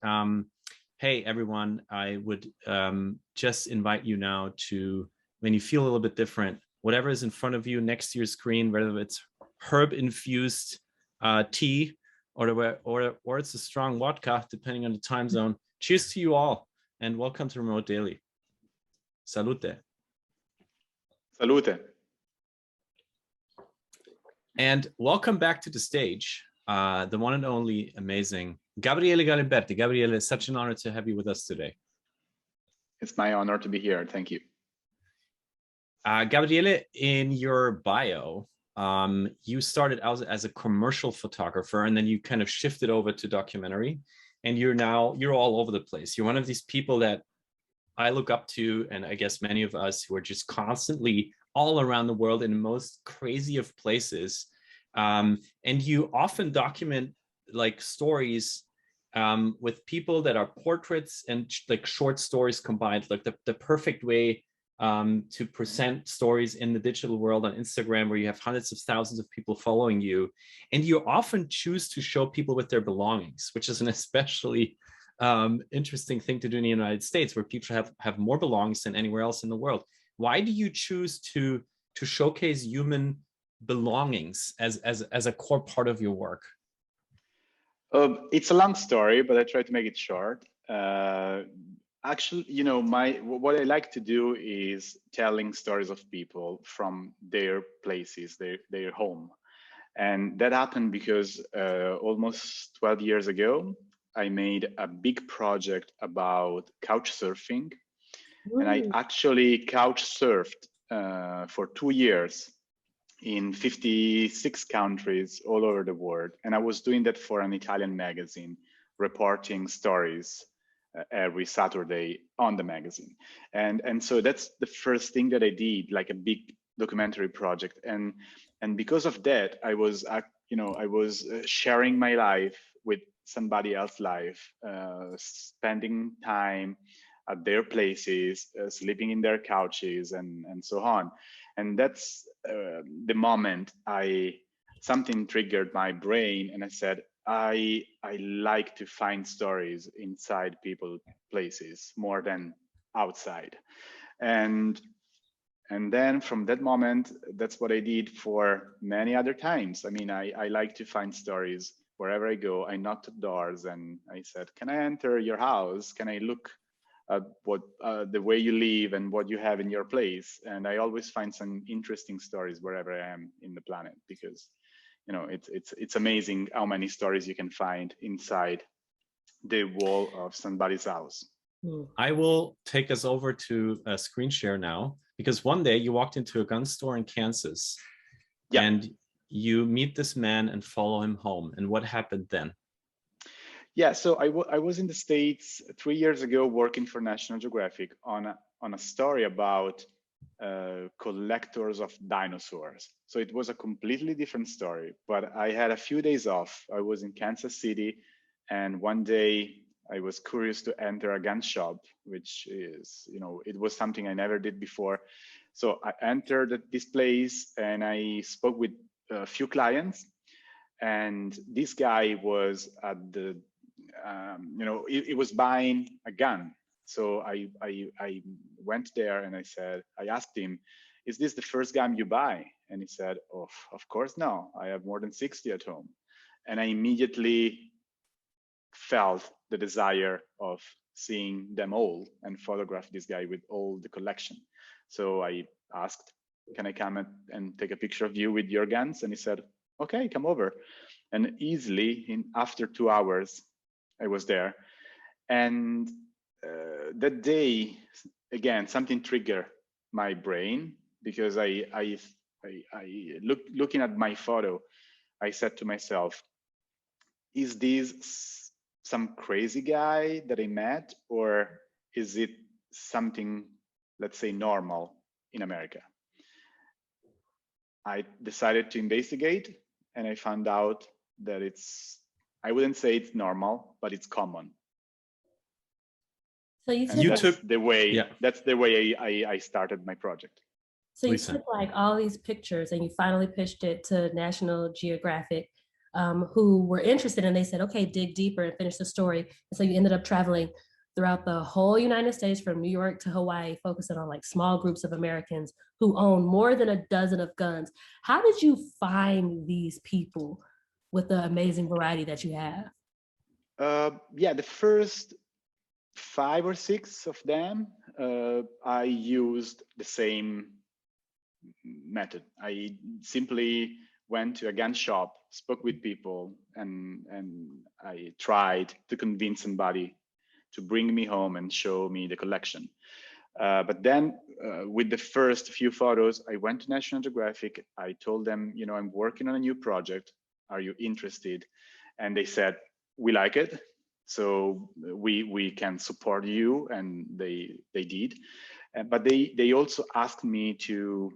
Hey, everyone, I would just invite you now to, when you feel a little bit different, whatever is in front of you next to your screen, whether it's herb-infused tea or it's a strong vodka, depending on the time zone. Cheers to you all, and welcome to Remote Daily. Salute. Salute. And welcome back to the stage, the one and only amazing Gabriele Galimberti. Gabriele, it's such an honor to have you with us today. It's my honor to be here. Thank you. Gabriele, in your bio, you started out as a commercial photographer, and then you kind of shifted over to documentary, and you're all over the place. You're one of these people that I look up to, and I guess many of us who are just constantly all around the world in the most crazy of places. And you often document like stories with people that are portraits and like short stories combined, like the perfect way to present stories in the digital world on Instagram, where you have hundreds of thousands of people following you. And you often choose to show people with their belongings, which is an especially interesting thing to do in the United States, where people have more belongings than anywhere else in the world. Why do you choose to showcase human belongings as a core part of your work? It's a long story, but I try to make it short. Actually, you know, what I like to do is telling stories of people from their places, their home. And that happened because almost 12 years ago, I made a big project about couch surfing. Ooh. And I actually couch surfed for 2 years in 56 countries all over the world. And I was doing that for an Italian magazine, reporting stories every Saturday on the magazine. And so that's the first thing that I did, like a big documentary project. And because of that, I was sharing my life with somebody else's life, spending time at their places, sleeping in their couches, and so on. And that's the moment something triggered my brain, and I said, I like to find stories inside people's places more than outside. And then from that moment, that's what I did for many other times. I mean, I like to find stories wherever I go. I knocked at doors and I said, can I enter your house? Can I look at what the way you live and what you have in your place? And I always find some interesting stories wherever I am in the planet, because you know it's amazing how many stories you can find inside the wall of somebody's house. I will take us over to a screen share now, because one day you walked into a gun store in Kansas, yeah, and you meet this man and follow him home. And what happened then? Yeah, so I was in the States 3 years ago working for National Geographic on a story about collectors of dinosaurs. So it was a completely different story, but I had a few days off. I was in Kansas City, and one day I was curious to enter a gun shop, which is, you know, it was something I never did before. So I entered this place and I spoke with a few clients, and this guy was at the he was buying a gun. So I went there and I asked him, is this the first gun you buy? And he said, oh, of course no, I have more than 60 at home. And I immediately felt the desire of seeing them all and photograph this guy with all the collection. So I asked, can I come and take a picture of you with your guns? And he said, okay, come over. And easily, after 2 hours, I was there. And that day, again, something triggered my brain, because looking at my photo, I said to myself, is this some crazy guy that I met, or is it something, let's say, normal in America? I decided to investigate, and I found out that I wouldn't say it's normal, but it's common. So that's the way I started my project. So you took like all these pictures and you finally pitched it to National Geographic. who were interested, and they said, okay, dig deeper and finish the story. And so you ended up traveling throughout the whole United States, from New York to Hawaii, focusing on like small groups of Americans who own more than a dozen of guns. How did you find these people with the amazing variety that you have? Yeah, the first 5 or 6 of them, I used the same method. I simply went to a gun shop, spoke with people, and I tried to convince somebody to bring me home and show me the collection. But then with the first few photos, I went to National Geographic. I told them, you know, I'm working on a new project. Are you interested? And they said, we like it. So we can support you. And they did. But they also asked me to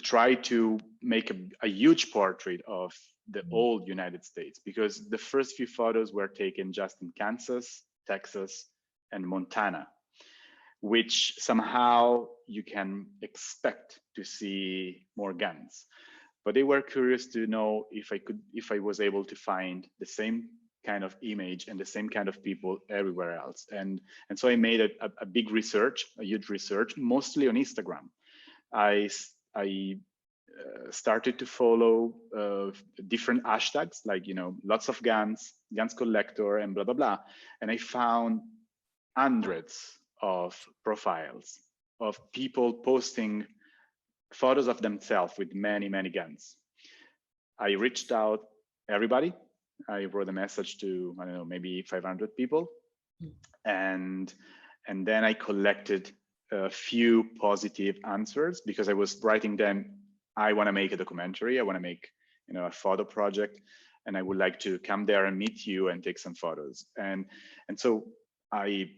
try to make a huge portrait of the old United States, because the first few photos were taken just in Kansas, Texas, and Montana, which somehow you can expect to see more guns. But they were curious to know if I was able to find the same kind of image and the same kind of people everywhere else. And so I made a big research, a huge research, mostly on Instagram. I started to follow different hashtags, like, you know, lots of guns collector, and blah, blah, blah. And I found hundreds of profiles of people posting photos of themselves with many, many guns. I reached out everybody. I wrote a message to, I don't know, maybe 500 people. And then I collected a few positive answers, because I was writing them, I want to make a documentary. I want to make, you know, a photo project, and I would like to come there and meet you and take some photos. And so I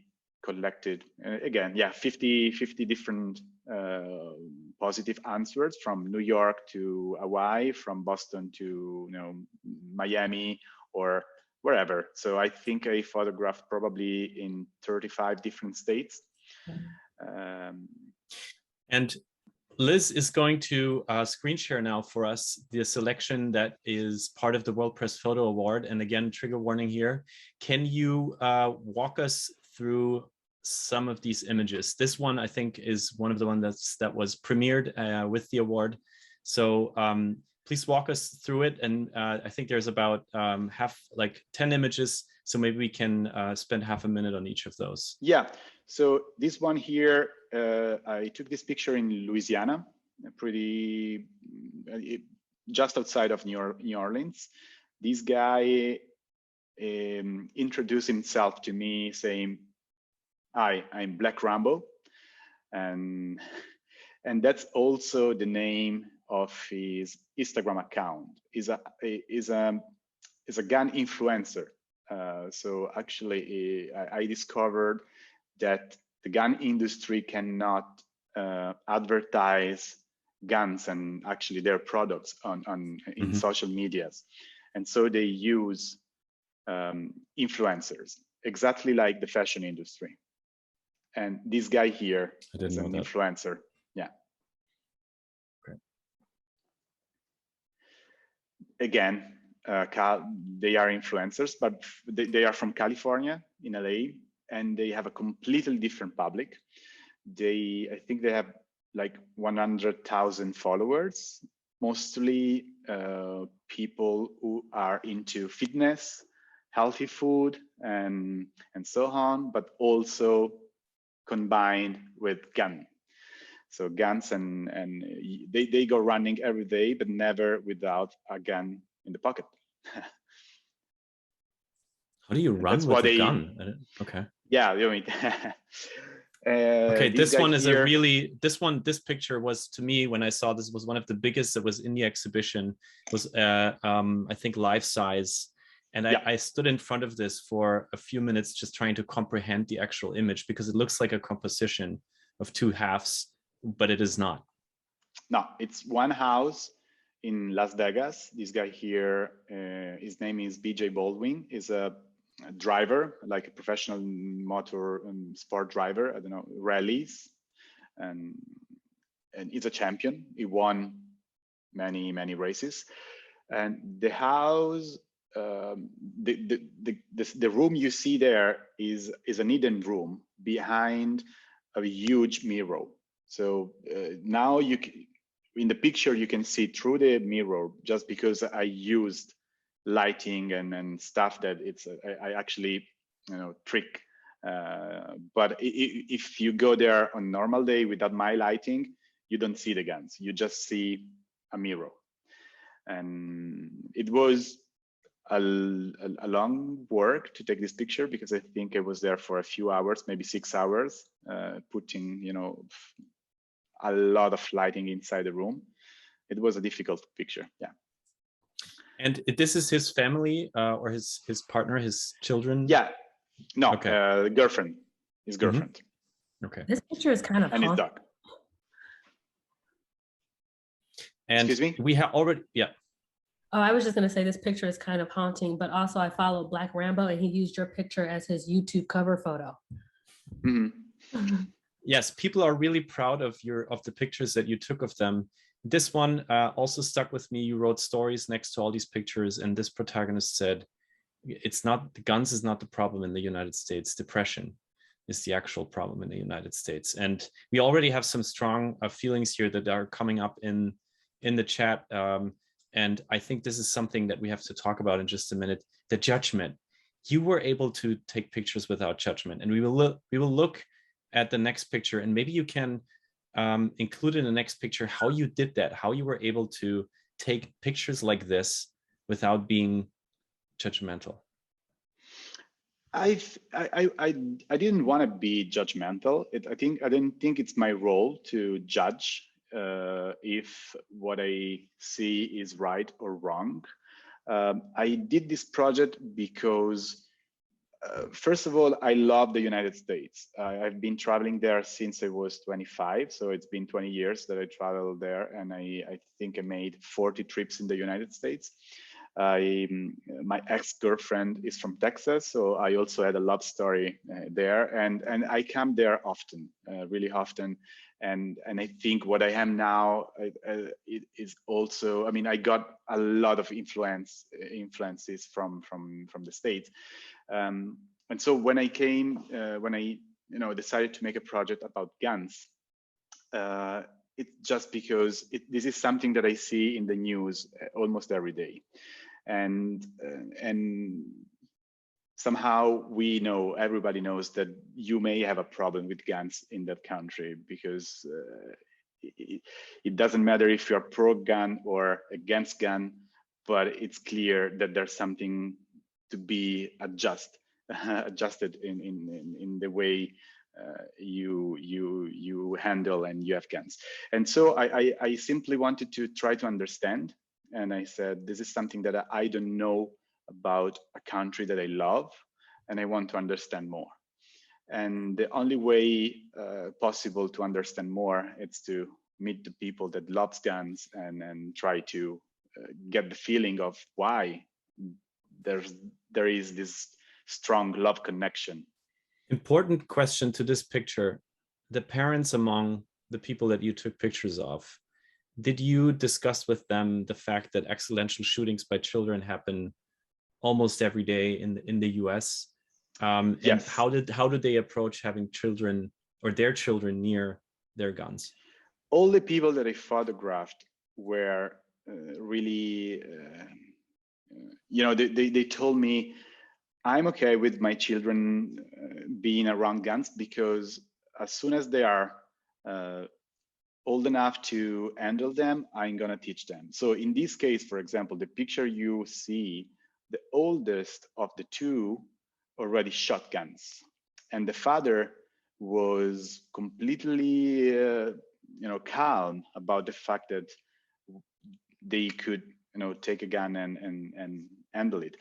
collected, again, yeah, 50 different positive answers, from New York to Hawaii, from Boston to, you know, Miami, or wherever. So I think I photographed probably in 35 different states. And Liz is going to screen share now for us the selection that is part of the World Press Photo Award. And again, trigger warning here. Can you walk us through some of these images? This one, I think, is one of the ones that was premiered with the award. So please walk us through it. And I think there's about 10 images. So maybe we can spend half a minute on each of those. Yeah. So this one here, I took this picture in Louisiana, just outside of New Orleans. This guy introduced himself to me saying, "Hi, I'm Black Rambo," and that's also the name of his Instagram account. Is a gun influencer. So actually, I discovered that the gun industry cannot advertise guns and actually their products in social medias, and so they use influencers, exactly like the fashion industry. And this guy here is an influencer. Yeah. Okay. Again, they are influencers, but they are from California, in LA, and they have a completely different public. I think they have like 100,000 followers, mostly people who are into fitness, healthy food, and so on, but also combined with gun. So guns, and they go running every day, but never without a gun in the pocket. How do you run with a gun? Okay. Yeah, I mean, okay, this one is this picture was, to me, when I saw this, was one of the biggest that was in the exhibition. It was I think life size. And I stood in front of this for a few minutes just trying to comprehend the actual image, because it looks like a composition of two halves, but it is not. No, it's one house in Las Vegas. This guy here, his name is BJ Baldwin, is a driver, like a professional motor sport driver, I don't know, rallies. And he's a champion. He won many races. And the house the room you see there is an hidden room behind a huge mirror. So now in the picture you can see through the mirror, just because I used lighting and stuff that I actually trick. But if you go there on normal day without my lighting, you don't see the guns. You just see a mirror. And it was a long work to take this picture, because I think I was there for a few hours, maybe 6 hours, putting a lot of lighting inside the room. It was a difficult picture, yeah. And this is his family or his partner, his children? Yeah, no, okay. Girlfriend, his girlfriend. Mm-hmm. Okay. This picture is kind of and his dog. And excuse me? We have already, yeah. Oh, I was just going to say this picture is kind of haunting, but also I follow Black Rambo and he used your picture as his YouTube cover photo. Mm-hmm. Yes, people are really proud of the pictures that you took of them. This one also stuck with me. You wrote stories next to all these pictures, and this protagonist said, the guns is not the problem in the United States. Depression is the actual problem in the United States. And we already have some strong feelings here that are coming up in the chat. And I think this is something that we have to talk about in just a minute. The judgment. You were able to take pictures without judgment, and we will look at the next picture, and maybe you can include in the next picture how you did that, how you were able to take pictures like this without being judgmental. I didn't want to be judgmental. I didn't think it's my role to judge if what I see is right or wrong. I did this project because, first of all, I love the United States. I've been traveling there since I was 25, so it's been 20 years that I traveled there, and I think I made 40 trips in the United States. My ex-girlfriend is from Texas, so I also had a love story there, and I come there often, really often. And I think what I am now it is also, I mean, I got a lot of influences from the States. And so when I came, when I decided to make a project about guns, it's just because this is something that I see in the news almost every day. And somehow everybody knows that you may have a problem with guns in that country, because it doesn't matter if you're pro-gun or against gun, but it's clear that there's something to be adjusted in the way you handle and you have guns. And so I simply wanted to try to understand. And I said, this is something that I don't know about a country that I love, and I want to understand more. And the only way possible to understand more is to meet the people that loves guns and try to get the feeling of why there is this strong love connection. Important question to this picture. The parents among the people that you took pictures of, did you discuss with them the fact that accidental shootings by children happen almost every day in the US? And yes. How did they approach having children or their children near their guns? All the people that I photographed were really, they told me, I'm okay with my children being around guns, because as soon as they are old enough to handle them, I'm gonna teach them. So in this case, for example, the picture you see, the oldest of the two already shot guns, and the father was completely, calm about the fact that they could, take a gun and handle it.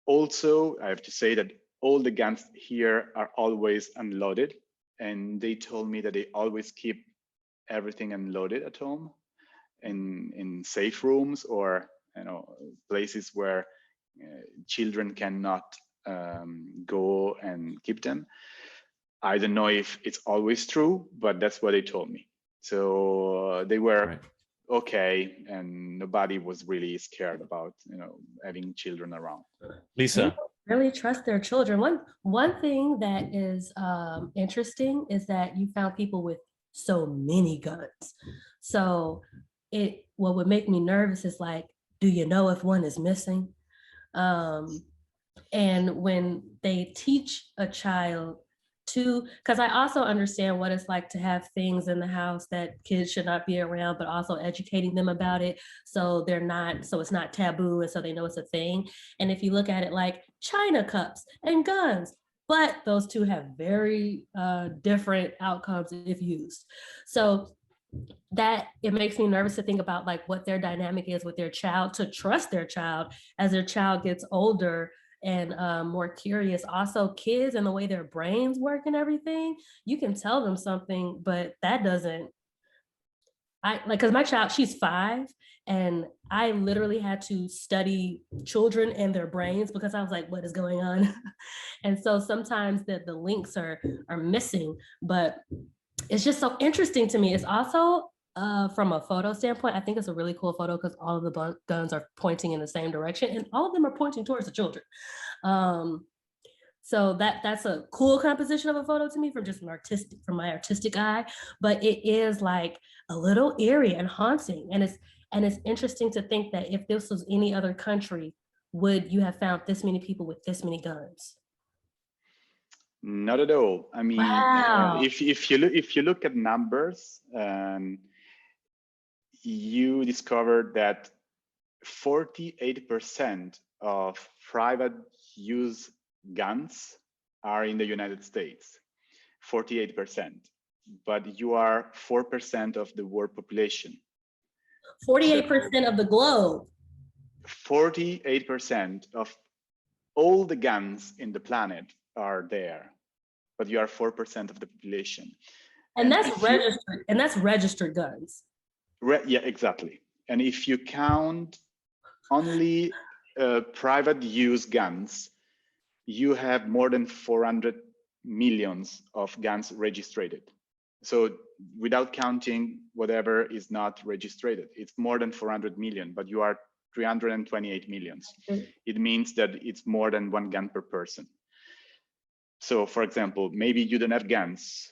Also, I have to say that all the guns here are always unloaded, and they told me that they always keep everything unloaded at home in safe rooms, or places where children cannot go and keep them. I don't know if it's always true, but that's what they told me. So they were okay, and nobody was really scared about, having children around. Lisa. People really trust their children. One thing that is interesting is that you found people with so many guns. So what would make me nervous is like, do you know if one is missing? And when they teach a child because I also understand what it's like to have things in the house that kids should not be around, but also educating them about it so it's not taboo, and so they know it's a thing. And if you look at it like China cups and guns, but those two have very different outcomes if used. So that it makes me nervous to think about like what their dynamic is with their child, to trust their child as their child gets older and more curious. Also, kids and the way their brains work and everything, you can tell them something, but that doesn't, because my child, she's 5, and I literally had to study children and their brains because I was like, what is going on? And so sometimes the links are missing, but it's just so interesting to me. It's also from a photo standpoint, I think it's a really cool photo because all of the guns are pointing in the same direction and all of them are pointing towards the children. So that's a cool composition of a photo to me from my artistic eye, but it is like a little eerie and haunting. And it's interesting to think that if this was any other country, would you have found this many people with this many guns? Not at all. I mean, wow. If you look at numbers, you discover that 48% of private use guns are in the United States. 48%, but you are 4% of the world population. 48% of the globe. 48% of all the guns in the planet are there, but you are 4% of the population. And that's registered guns. Yeah, exactly. And if you count only private use guns, you have more than 400 millions of guns registered. So without counting whatever is not registered, it's more than 400 million, but you are 328 millions. It means that it's more than 1 gun per person. So for example, maybe you don't have guns.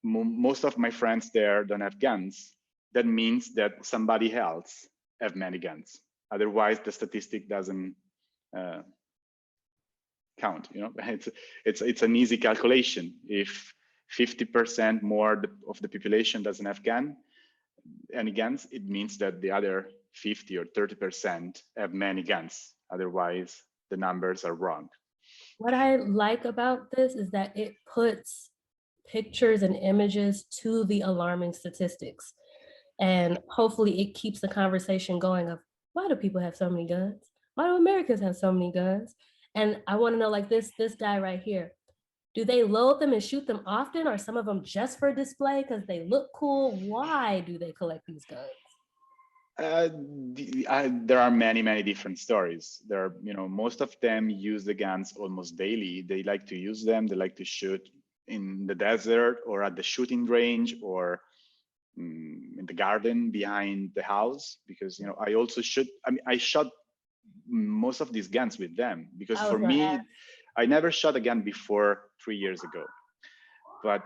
Most of my friends there don't have guns. That means that somebody else have many guns. Otherwise, the statistic doesn't count. It's an easy calculation. If 50% more of the population doesn't have any guns, it means that the other 50 or 30% have many guns. Otherwise, the numbers are wrong. What I like about this is that it puts pictures and images to the alarming statistics. And hopefully it keeps the conversation going of, why do people have so many guns? Why do Americans have so many guns? And I want to know, like this guy right here, do they load them and shoot them often, or some of them just for display because they look cool? Why do they collect these guns? There are many different stories. There are, most of them use the guns almost daily. They like to use them. They like to shoot in the desert or at the shooting range or in the garden behind the house, because I also shoot. I shot most of these guns with them because for me, I never shot a gun before 3 years ago. But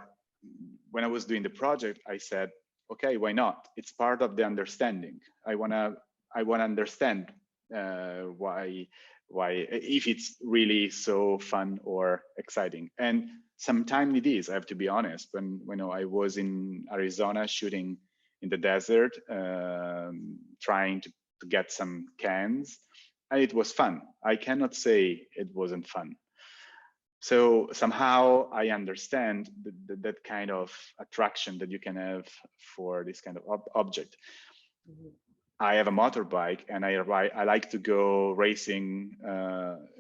when I was doing the project, I said, okay, why not? It's part of the understanding. I wanna understand why if it's really so fun or exciting. And sometimes it is. I have to be honest. When I was in Arizona shooting in the desert, trying to get some cans, and it was fun. I cannot say it wasn't fun. So somehow I understand that kind of attraction that you can have for this kind of object. Mm-hmm. I have a motorbike and I like to go racing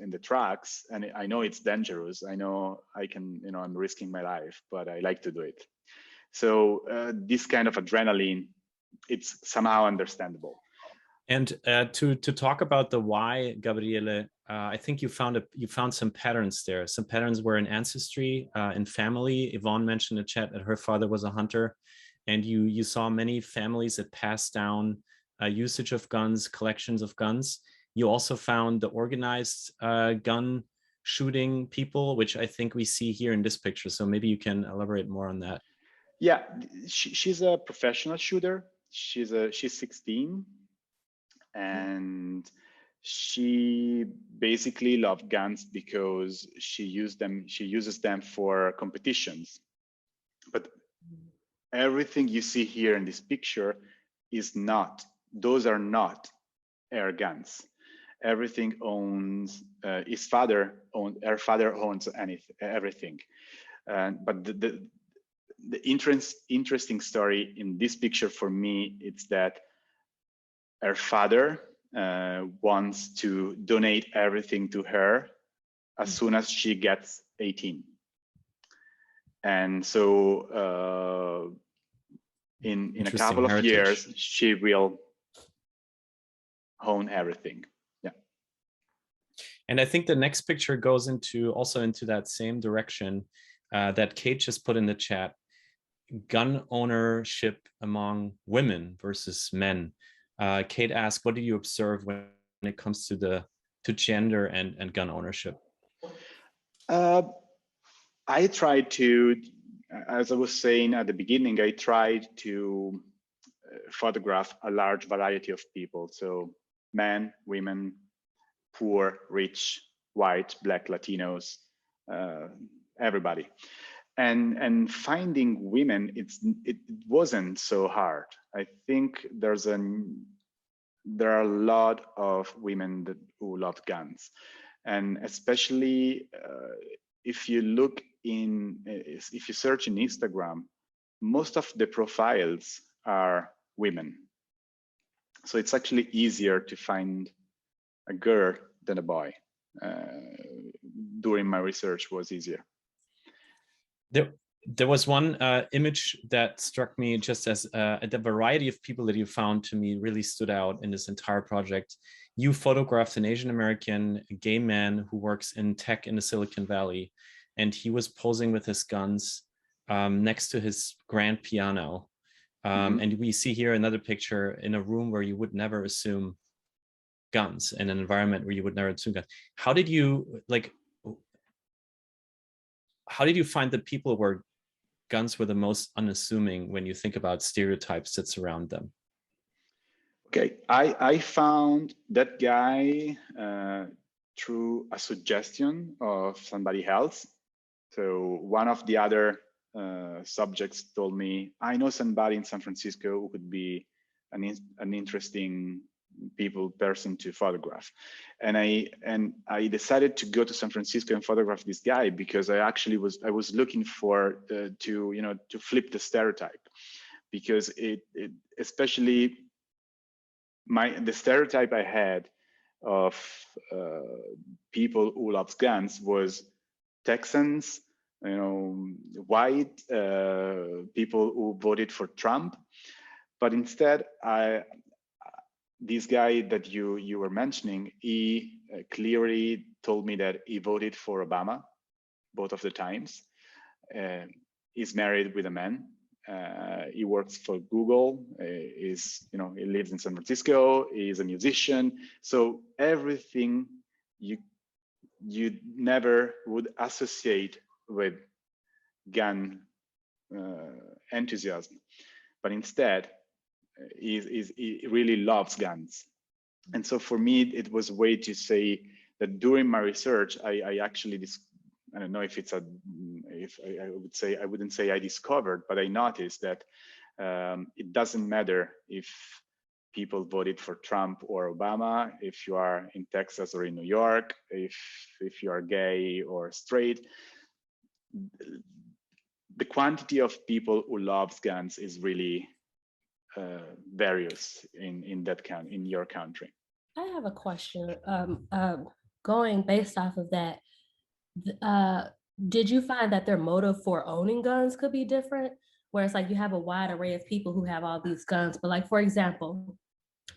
in the tracks, and I know it's dangerous. I know I can, I'm risking my life, but I like to do it. So this kind of adrenaline, it's somehow understandable. And to talk about the why, Gabriele, I think you found some patterns there. Some patterns were in ancestry, in family. Yvonne mentioned in the chat that her father was a hunter. and you saw many families that passed down usage of guns, collections of guns. You also found the organized gun shooting people, which I think we see here in this picture. So maybe you can elaborate more on that. Yeah, she's a professional shooter. She's 16, and she basically loved guns because she uses them for competitions. But everything you see here in this picture is not, those are not air guns. Everything owns, her father owns everything. But the interesting story in this picture for me is that her father wants to donate everything to her as soon as she gets 18. And so in a couple of years, she will own everything. Yeah. And I think the next picture goes also into that same direction that Kate just put in the chat. Gun ownership among women versus men. Kate asked, what do you observe when it comes to gender and gun ownership? I tried to, as I was saying at the beginning, I tried to photograph a large variety of people. So men, women, poor, rich, white, black, Latinos, everybody. And finding women, it wasn't so hard. I think there are a lot of women who love guns, and especially if you search in Instagram, most of the profiles are women. So it's actually easier to find a girl than a boy. During my research was easier. There was one image that struck me just as the variety of people that you found to me really stood out in this entire project. You photographed an Asian American gay man who works in tech in the Silicon Valley, and he was posing with his guns next to his grand piano. And we see here another picture in a room where you would never assume guns, in an environment where you would never assume guns. How did you find the people where guns were the most unassuming when you think about stereotypes that surround them? Okay, I found that guy through a suggestion of somebody else. So one of the other subjects told me, I know somebody in San Francisco who could be an interesting person to photograph. And I decided to go to San Francisco and photograph this guy because I was looking for to flip the stereotype, because it especially the stereotype I had of people who love guns was Texans, white people who voted for Trump. But instead, this guy that you were mentioning, he clearly told me that he voted for Obama both of the times. He's married with a man. He works for Google. He lives in San Francisco. He's a musician. So everything you never would associate with gun enthusiasm, but instead he really loves guns. And so for me, it was a way to say that during my research, I actually I don't know if I wouldn't say I discovered, but I noticed that it doesn't matter if people voted for Trump or Obama, if you are in Texas or in New York, if you are gay or straight. The quantity of people who loves guns is really various in your country. I have a question. Going based off of that, did you find that their motive for owning guns could be different? Where it's like you have a wide array of people who have all these guns, but like, for example,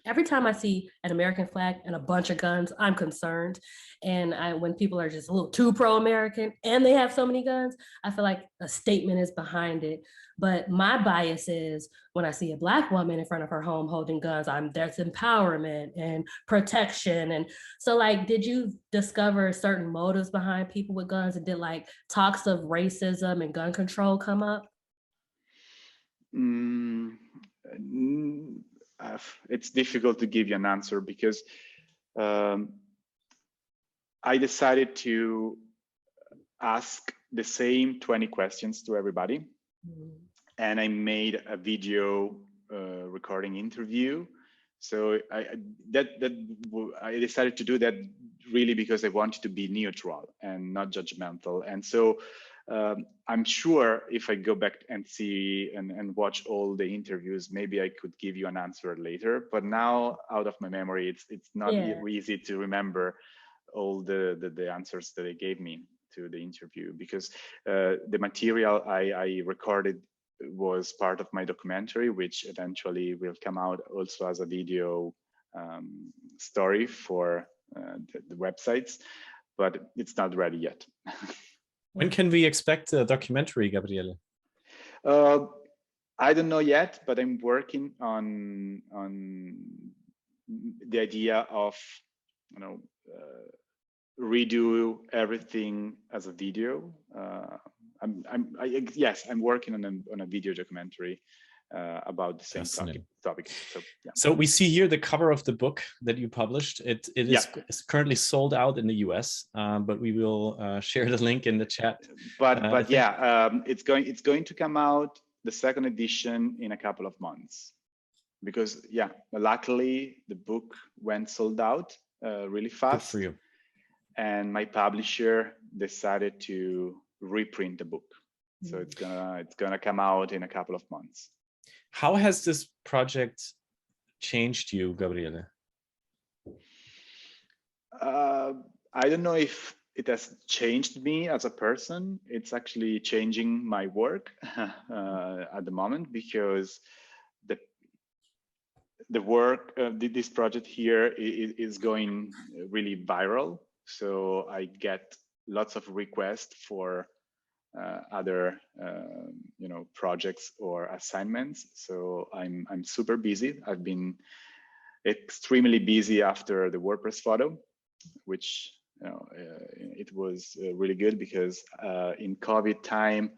every time I see an American flag and a bunch of guns, I'm concerned. And when people are just a little too pro-American and they have so many guns, I feel like a statement is behind it. But my bias is when I see a Black woman in front of her home holding guns, there's empowerment and protection. And so, like, did you discover certain motives behind people with guns? And did like talks of racism and gun control come up? Mm, it's difficult to give you an answer because um, I decided to ask the same 20 questions to everybody. And I made a video recording interview. So I decided to do that really because I wanted to be neutral and not judgmental. And so I'm sure if I go back and see and watch all the interviews, maybe I could give you an answer later. But now, out of my memory, it's not easy to remember all the answers that they gave me to the interview, because the material I recorded was part of my documentary, which eventually will come out also as a video story for the websites, but it's not ready yet. When can we expect a documentary, Gabriele? I don't know yet, but I'm working on the idea of, redo everything as a video. I'm working on a video documentary about the same topic. So, yeah. So we see here the cover of the book that you published. It is currently sold out in the US, but we will share the link in the chat. But it's going to come out, the second edition, in a couple of months, because luckily the book went sold out really fast. Good for you. And my publisher decided to reprint the book, so it's gonna come out in a couple of months. How has this project changed you, Gabriele? I don't know if it has changed me as a person. It's actually changing my work at the moment, because the work, this project here is going really viral. So I get lots of requests for other projects or assignments. So I'm super busy. I've been extremely busy after the WordPress photo, which it was really good, because in COVID time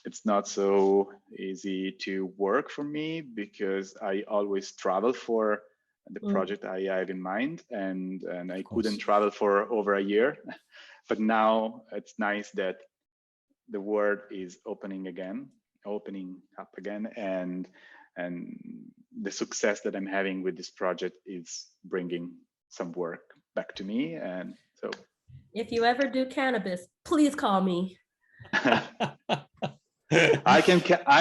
it's not so easy to work for me, because I always travel for the project I have in mind, and I couldn't travel for over a year. But now it's nice that the world is opening up again, and the success that I'm having with this project is bringing some work back to me. And so, if you ever do cannabis, please call me. I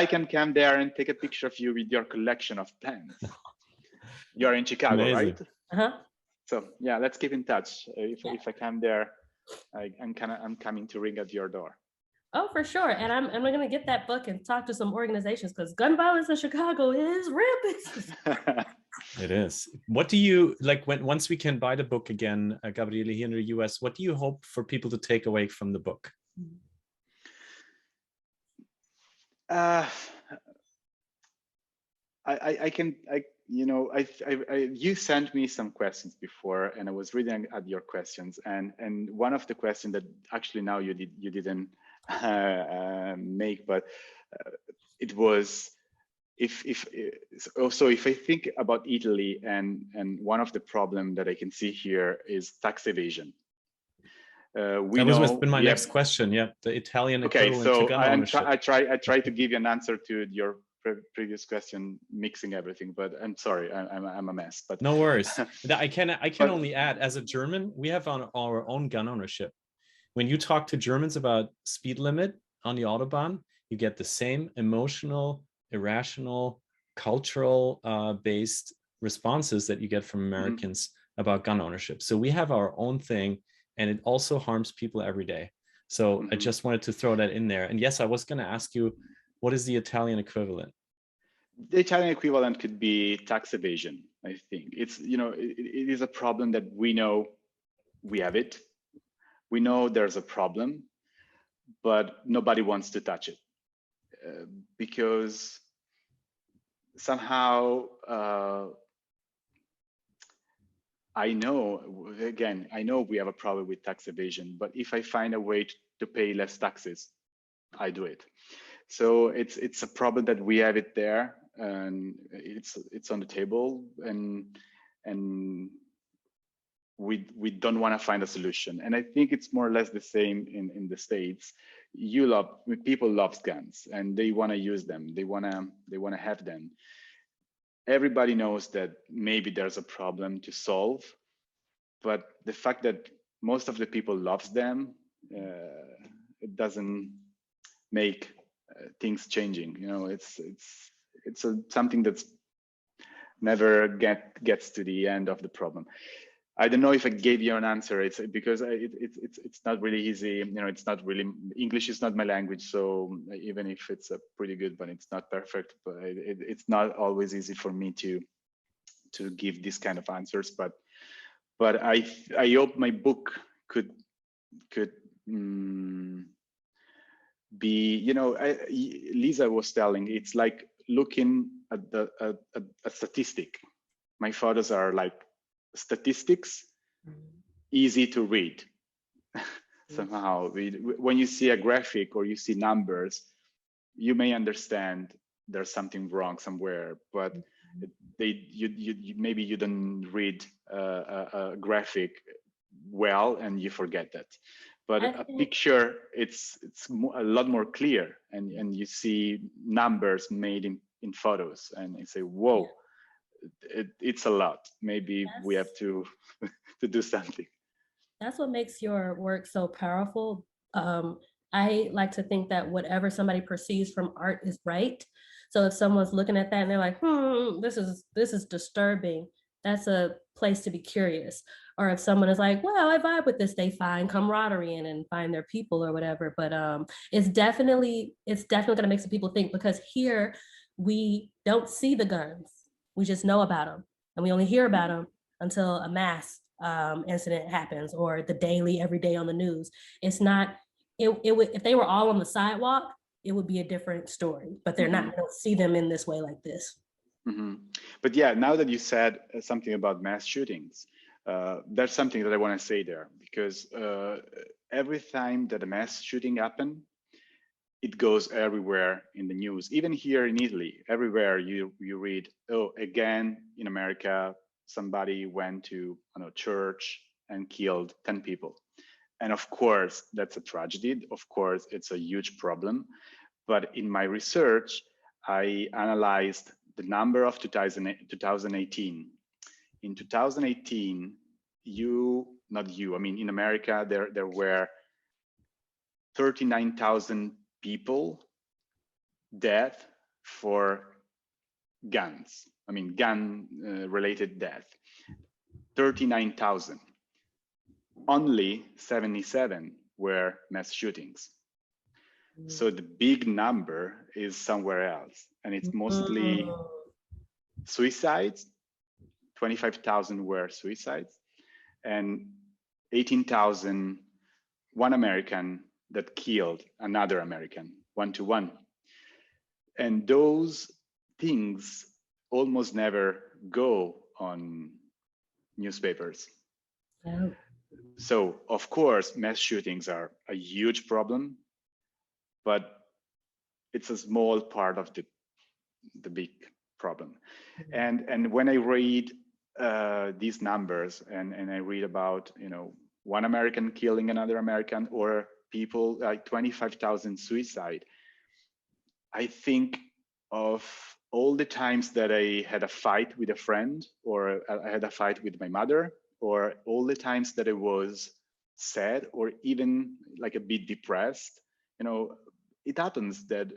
can come there and take a picture of you with your collection of plants. You're in Chicago, Amazing. right? Uh-huh. So yeah, let's keep in touch. If I come there, I'm coming to ring at your door. Oh, for sure. And I'm going to get that book and talk to some organizations, because gun violence in Chicago is rampant. It is. What do you like once we can buy the book again, Gabriele, here in the US? What do you hope for people to take away from the book? You sent me some questions before, and I was reading at your questions, and one of the questions that actually now you didn't make, but it was if I think about Italy, and one of the problem that I can see here is tax evasion. That was been my next question. Yeah, the Italian equivalent to gun ownership. I try to give you an answer to your previous question, mixing everything, but I'm sorry, I'm a mess. But no worries. I can only add, as a German, we have our own gun ownership. When you talk to Germans about speed limit on the Autobahn, you get the same emotional, irrational, cultural based responses that you get from Americans about gun ownership. So we have our own thing, and it also harms people every day. So I just wanted to throw that in there. And yes, I was going to ask you, what is the Italian equivalent? The Italian equivalent could be tax evasion. I think it's, it is a problem that we know we have it. We know there's a problem, but nobody wants to touch it because somehow I know we have a problem with tax evasion, but if I find a way to pay less taxes, I do it. So it's a problem that we have it there, and it's on the table, and we don't want to find a solution. And I think it's more or less the same in the States. People love guns and they want to use them. They want to have them. Everybody knows that maybe there's a problem to solve, but the fact that most of the people loves them, it doesn't make things changing. It's something that's never gets to the end of the problem. I don't know if I gave you an answer. It's because it's not really easy. It's not really, English is not my language. So even if it's a pretty good, but it's not perfect, but it's not always easy for me to give this kind of answers. But I hope my book could be, Lisa was telling, it's like looking at a statistic. My photos are like statistics, easy to read. Somehow when you see a graphic or you see numbers, you may understand there's something wrong somewhere, but maybe you don't read a graphic well and you forget that. But a picture, it's a lot more clear, and you see numbers made in photos, and you say, whoa, it's a lot. Maybe we have to do something. That's what makes your work so powerful. I like to think that whatever somebody perceives from art is right. So if someone's looking at that and they're like, this is disturbing, that's a place to be curious. Or if someone is like, well, I vibe with this, they find camaraderie in and find their people or whatever. But it's definitely gonna make some people think, because here we don't see the guns. We just know about them, and we only hear about them until a mass incident happens, or the daily, every day on the news. It's not, it would, if they were all on the sidewalk, it would be a different story, but they're not. I don't see them in this way like this. But yeah, now that you said something about mass shootings, that's something that I want to say there, because every time that a mass shooting happens, it goes everywhere in the news. Even here in Italy, everywhere you read, oh, again in America, somebody went to church and killed 10 people. And of course, that's a tragedy. Of course, it's a huge problem. But in my research, I analyzed the number of 2018. In 2018, in America, there were 39,000 people dead for guns. Gun-related death. 39,000. Only 77 were mass shootings. So the big number is somewhere else, and it's mostly suicides. 25,000 were suicides, and 18,000 one American that killed another American, 1-to-1. And those things almost never go on newspapers. Yeah. So of course, mass shootings are a huge problem, but it's a small part of the big problem. And when I read these numbers and I read about one American killing another American, or people like 25,000 suicide, I think of all the times that I had a fight with a friend, or I had a fight with my mother, or all the times that I was sad or even like a bit depressed. It happens that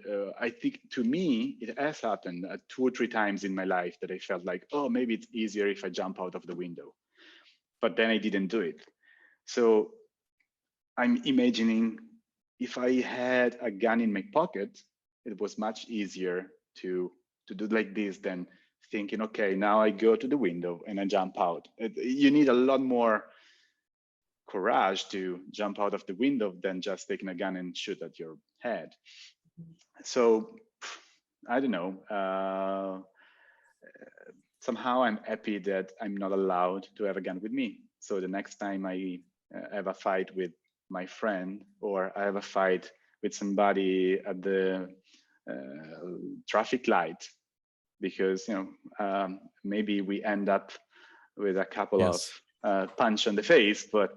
I think, to me, it has happened 2 or 3 times in my life that I felt like, oh, maybe it's easier if I jump out of the window. But then I didn't do it. So I'm imagining if I had a gun in my pocket, it was much easier to do like this than thinking, okay, now I go to the window and I jump out. You need a lot more courage to jump out of the window than just taking a gun and shoot at your head. So I don't know. Somehow I'm happy that I'm not allowed to have a gun with me. So the next time I have a fight with my friend, or I have a fight with somebody at the traffic light, because maybe we end up with a couple of punch on the face, but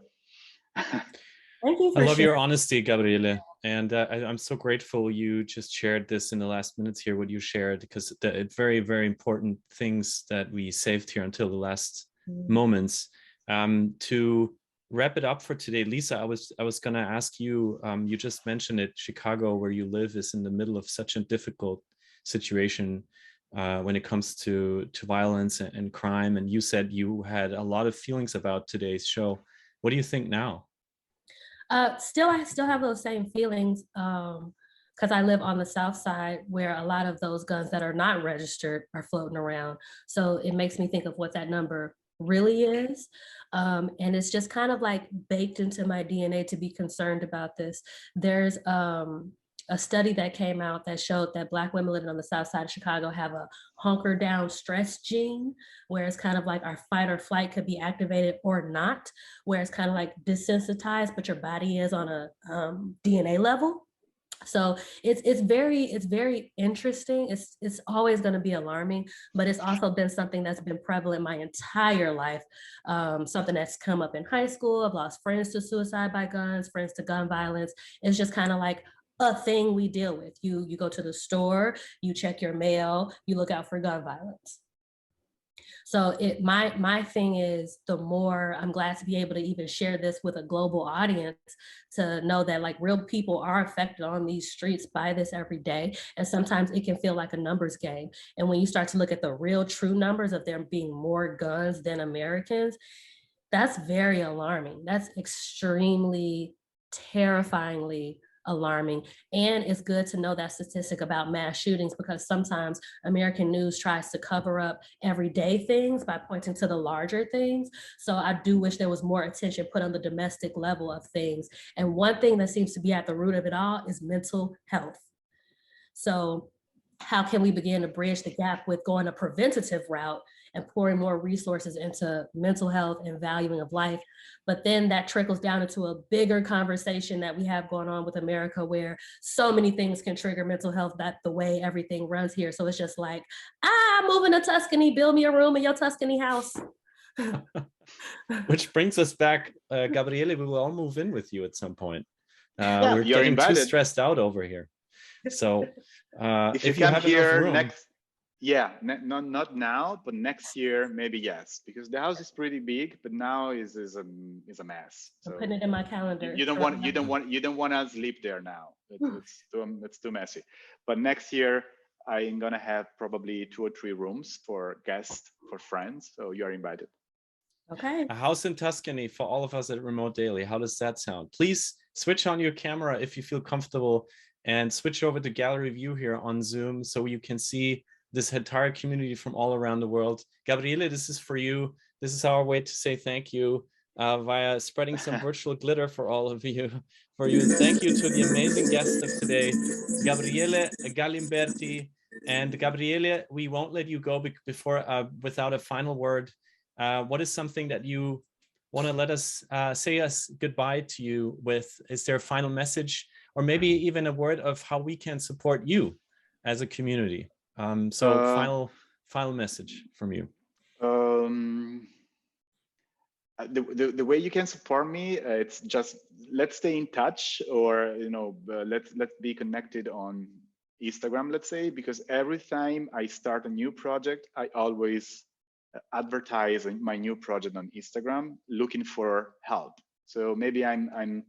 Thank you for I love your sharing. honesty, Gabriele. And I'm so grateful you just shared this in the last minutes here, what you shared, because it's very, very important things that we saved here until the last moments. To wrap it up for today, Lisa, I was going to ask you, you just mentioned it, Chicago, where you live, is in the middle of such a difficult situation when it comes to violence and crime. And you said you had a lot of feelings about today's show. What do you think now? I still have those same feelings because I live on the South Side, where a lot of those guns that are not registered are floating around. So it makes me think of what that number really is. And it's just kind of like baked into my DNA to be concerned about this. There's a study that came out that showed that Black women living on the South Side of Chicago have a hunker down stress gene, where it's kind of like our fight or flight could be activated or not, where it's kind of like desensitized, but your body is on a DNA level. So it's very interesting. It's always going to be alarming, but it's also been something that's been prevalent my entire life. Something that's come up in high school. I've lost friends to suicide by guns, friends to gun violence. It's just kind of like a thing we deal with. You go to the store, you check your mail, you look out for gun violence. So my thing is, the more I'm glad to be able to even share this with a global audience, to know that like real people are affected on these streets by this every day. And sometimes it can feel like a numbers game. And when you start to look at the real true numbers of there being more guns than Americans, that's very alarming. That's extremely, terrifyingly alarming. And it's good to know that statistic about mass shootings, because sometimes American news tries to cover up everyday things by pointing to the larger things. So I do wish there was more attention put on the domestic level of things. And one thing that seems to be at the root of it all is mental health. So how can we begin to bridge the gap with going a preventative route and pouring more resources into mental health and valuing of life? But then that trickles down into a bigger conversation that we have going on with America, where so many things can trigger mental health, that the way everything runs here. So it's just like, I'm moving to Tuscany, build me a room in your Tuscany house. Which brings us back, Gabriele, we will all move in with you at some point. We're getting invited. too stressed out over here. So if you come have here room, next, not now, but next year, maybe yes, because the house is pretty big, but now is a mess. So I'm putting it in my calendar. You don't want to sleep there now. It's too messy. But next year, I'm gonna have probably 2 or 3 rooms for guests, for friends. So you are invited. Okay. A house in Tuscany for all of us at Remote Daily. How does that sound? Please switch on your camera if you feel comfortable, and switch over to gallery view here on Zoom so you can see this entire community from all around the world. Gabriele, this is for you. This is our way to say thank you via spreading some virtual glitter for all of you. And thank you to the amazing guest of today, Gabriele Galimberti. And Gabriele, we won't let you go without a final word. What is something that you want to let us say us goodbye to you with? Is there a final message, or maybe even a word of how we can support you as a community? Final message from you. The way you can support me, it's just, let's stay in touch, or let's be connected on Instagram, let's say, because every time I start a new project, I always advertise my new project on Instagram, looking for help. So maybe I'm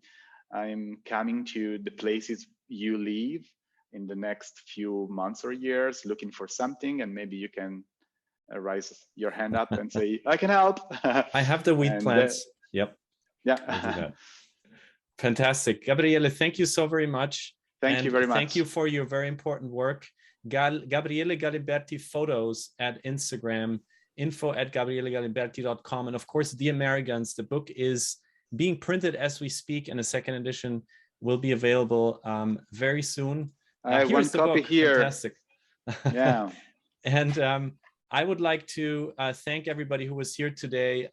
coming to the places you live in the next few months or years, looking for something, and maybe you can raise your hand up and say, I can help. I have the wheat plants. Yep. Yeah. Fantastic. Gabriele, thank you so very much. Thank you very much. Thank you for your very important work. Gabriele Galimberti photos at Instagram, info@gabrielegalimberti.com. And of course, The Ameriguns, the book is being printed as we speak, and a second edition will be available very soon. I have one copy here. Fantastic. Yeah. And I would like to thank everybody who was here today.